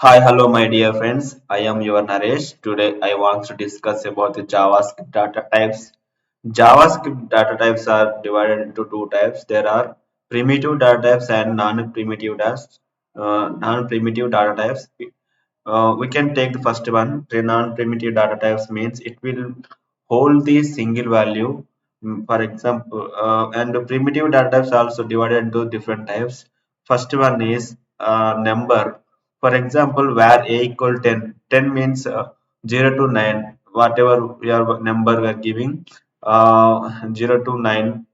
Hi, hello, my dear friends. I am your Naresh. Today, I want to discuss about the JavaScript data types. JavaScript data types are divided into two types. There are primitive data types and non-primitive data types. We can take the first one. The non-primitive data types means it will hold the single value. For example, and the primitive data types are also divided into different types. First one is number. For example, where a equal 10, 10 means 0 to 9, whatever your number we are giving, 0 to 9.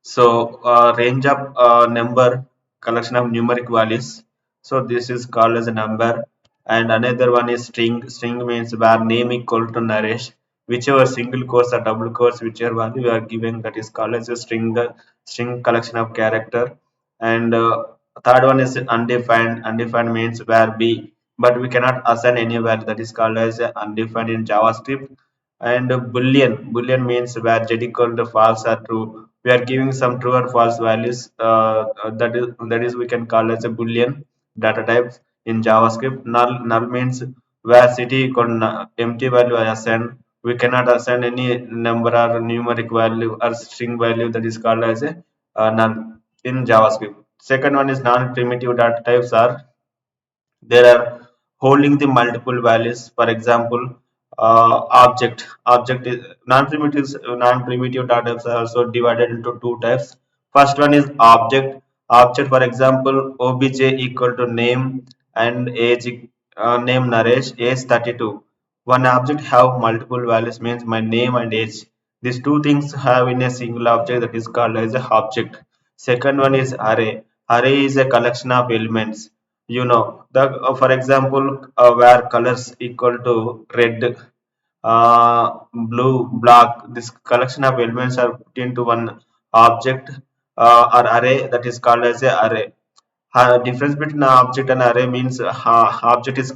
So range of number collection of numeric values. So this is called as a number. And another one is string. String means where name equal to Naresh. Whichever single quotes or double quotes, whichever value you are giving, that is called as a string. The string collection of character. And third one is undefined. Undefined means where b, but we cannot assign any value. That is called as undefined in JavaScript. And boolean means where z equal to false or true, we are giving some true or false values, that is we can call as a boolean data type in JavaScript. Null means where city equal empty value are assigned, we cannot assign any number or numeric value or string value, that is called as a null in JavaScript. Second one is non-primitive data types are there are holding the multiple values. For example, object is non-primitive data types are also divided into two types. First one is object. For example, obj equal to name and age, name Naresh, age 32. One object have multiple values means my name and age. These two things have in a single object, that is called as a object. Second one is array. Array is a collection of elements. The for example, where colors equal to red, blue, black. This collection of elements are put into one object or array, that is called as a array. Difference between object and array means object is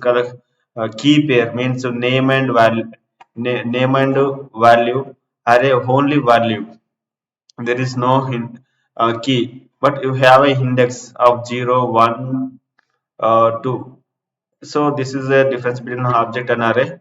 key pair means name and value, name and value. Array only value. There is no key, but you have a index of 0, 1, 2. So this is a difference between object and array.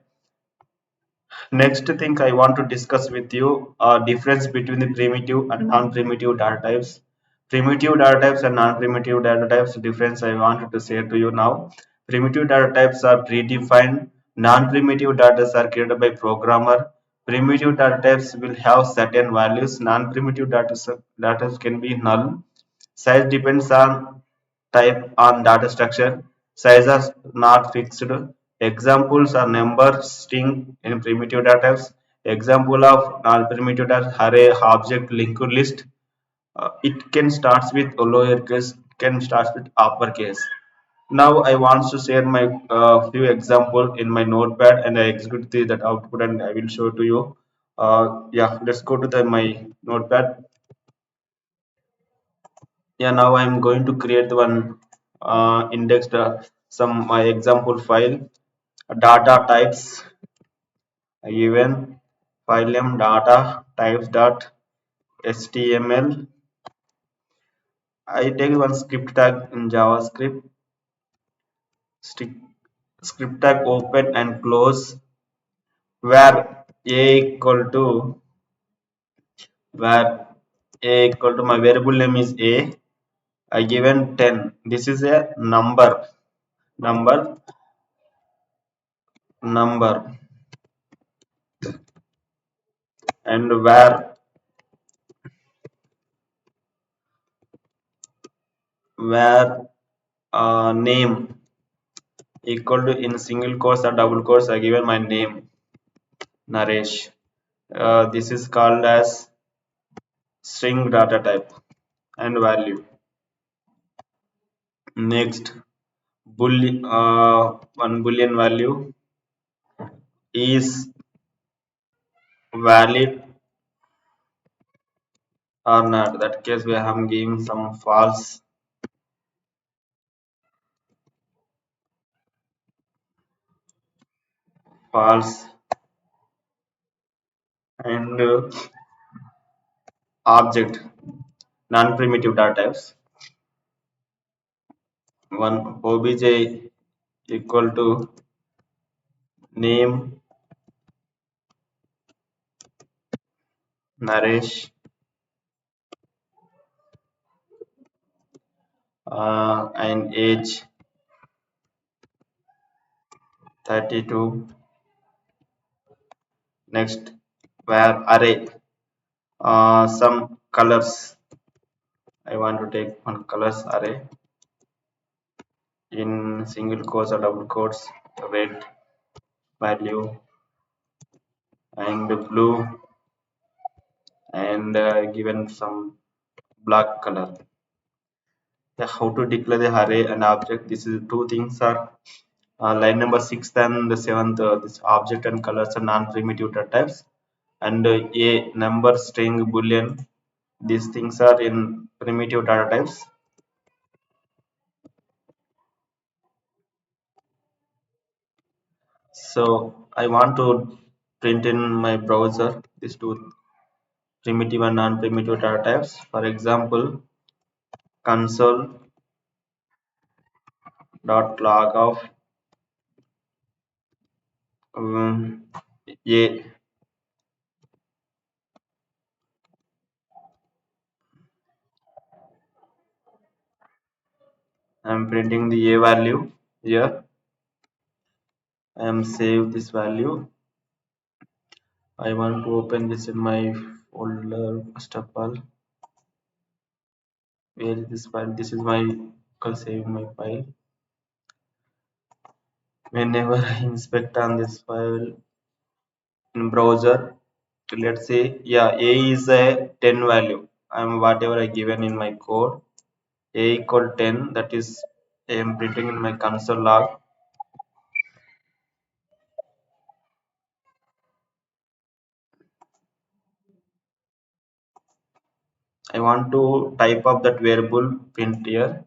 Next thing I want to discuss with you, difference between the primitive and non-primitive data types. Primitive data types and non-primitive data types difference I wanted to share to you now. Primitive data types are predefined. Non-primitive data are created by programmer. Primitive data types will have certain values. Non-primitive data can be null. Size depends on type on data structure. Size are not fixed. Examples are number, string in primitive data types. Example of non-primitive data array, object, linked list. It can start with lowercase, can start with uppercase. Now I want to share my few example in my notepad and I execute that output and I will show to you. Yeah, let's go to my notepad. Yeah, now I'm going to create one indexed some my example file, data types, given file name data types dot html. I take one script tag in JavaScript. Sti- Script tag open and close where a equal to where a equal to my variable name is a. I given 10. This is a number number and where name equal to in single quotes or double quotes I given my name Naresh. This is called as string data type and value. Next, one boolean value is valid or not. That case we are giving some false and object non-primitive data types. One obj equal to name Naresh and age 32. Next, where array some colors. I want to take one colors array in single quotes or double quotes, red value and blue, and given some black color. Yeah, how to declare the array and object? This is two things are line number 6th and the 7th. This object and colors are non-primitive data types, and a number, string, boolean. These things are in primitive data types. So I want to print in my browser these two primitive and non-primitive data types. For example, console dot log of um, a. I'm printing the a value here. I am save this value. I want to open this in my folder first of all. Where is this file? This is my local save my file. Whenever I inspect on this file in browser, let's say yeah, a is a 10 value. I'm whatever I given in my code. A equal 10, that is I am printing in my console log. I want to type of that variable print here.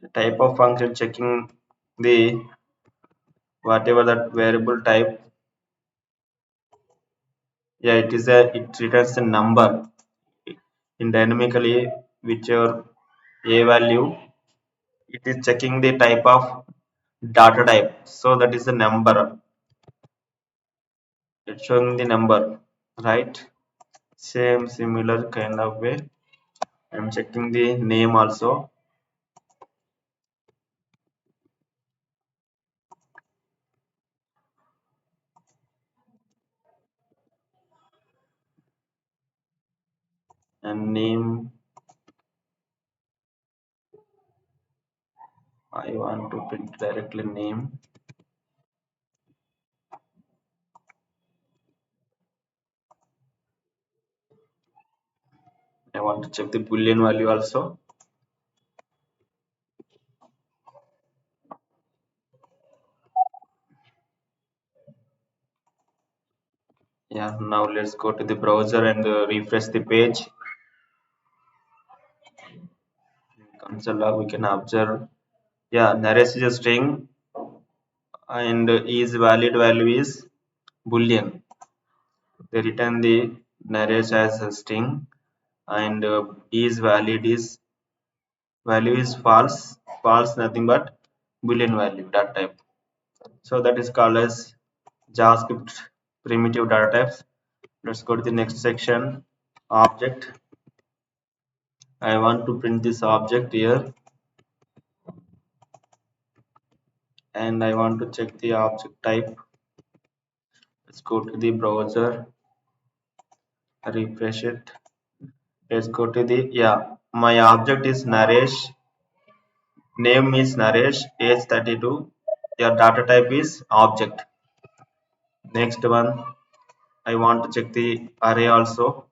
The type of function checking the whatever that variable type. Yeah, it returns a number in dynamically whichever a value. It is checking the type of data type. So that is the number. It's showing the number, right? Same similar kind of way. I'm checking the name also. And name I want to print directly name. I want to check the boolean value also. Yeah, now let's go to the browser and refresh the page. Console log we can observe. Yeah, Naresh is a string and is valid value is boolean. They return the Naresh as a string and is valid is value is false. False nothing but boolean value that type. So that is called as JavaScript primitive data types. Let's go to the next section. Object. I want to print this object here and I want to check the object type. Let's go to the browser, refresh it. Let's go to the yeah. My object is Naresh. Name is Naresh. Age 32. Your data type is object. Next one, I want to check the array also.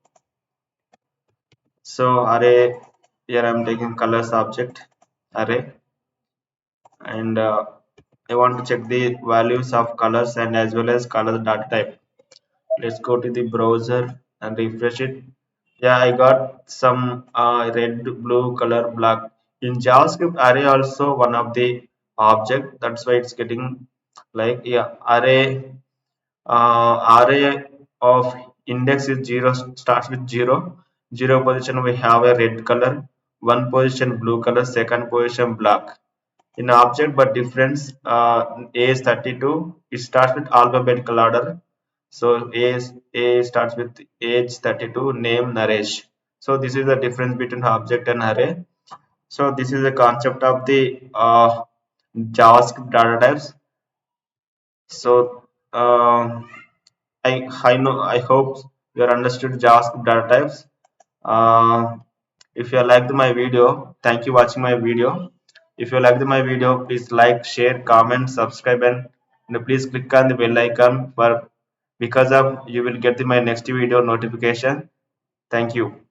So array here I'm taking colors object array and I want to check the values of colors and as well as color data type. Let's go to the browser and refresh it. Yeah, I got some red, blue color, black. In JavaScript, array also one of the object. That's why it's getting like yeah array of index is 0, starts with 0. 0 position we have a red color, 1 position blue color, second position black. In object but difference, A is 32. It starts with alphabetical order. So A starts with age 32, name Naresh. So this is the difference between object and array. So this is the concept of the JavaScript data types. So I hope you are understood JavaScript data types. Uh, if you liked my video, thank you watching my video. If you liked my video, please like, share, comment, subscribe, and please click on the bell icon for because of you will get my next video notification. Thank you.